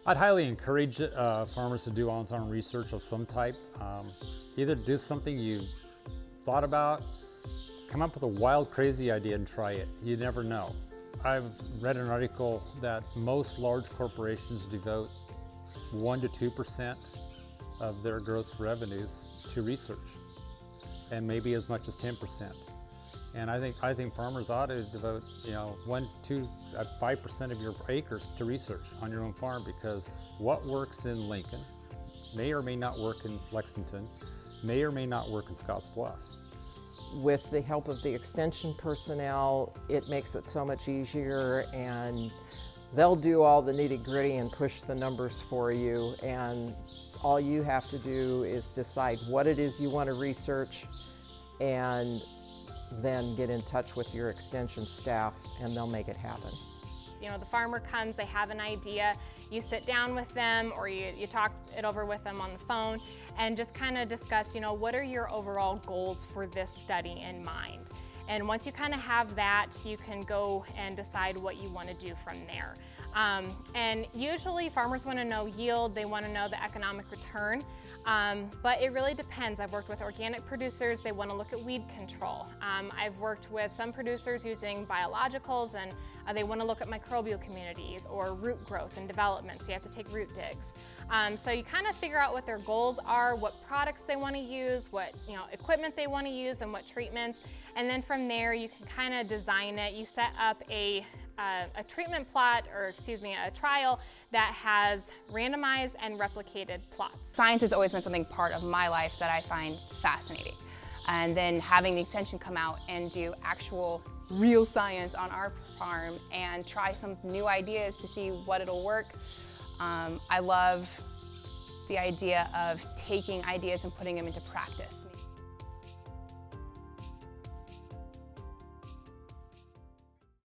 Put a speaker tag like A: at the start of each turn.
A: I'd highly encourage farmers to do on-farm research of some type. Either do something you thought about, come up with a wild, crazy idea and try it. You never know. I've read an article that most large corporations devote 1 to 2% of their gross revenues to research, and maybe as much as 10%. And I think farmers ought to devote, 1, 2, 5% of your acres to research on your own farm, because what works in Lincoln may or may not work in Lexington, may or may not work in Scottsbluff.
B: With the help of the extension personnel, it makes it so much easier, and they'll do all the nitty-gritty and push the numbers for you, and all you have to do is decide what it is you want to research and then get in touch with your extension staff and they'll make it happen.
C: The farmer comes, they have an idea, you sit down with them or you talk it over with them on the phone and just kind of discuss, what are your overall goals for this study in mind? And once you kind of have that, you can go and decide what you want to do from there. And usually farmers want to know yield, they want to know the economic return, but it really depends. I've worked with organic producers, they want to look at weed control. I've worked with some producers using biologicals, and they want to look at microbial communities or root growth and development, so you have to take root digs. So you kind of figure out what their goals are, what products they want to use, what equipment they want to use, and what treatments. And then from there you can kind of design it. You set up a treatment plot, or a trial that has randomized and replicated plots.
D: Science has always been something part of my life that I find fascinating. And then having the extension come out and do actual real science on our farm and try some new ideas to see what it'll work. I love the idea of taking ideas and putting them into practice.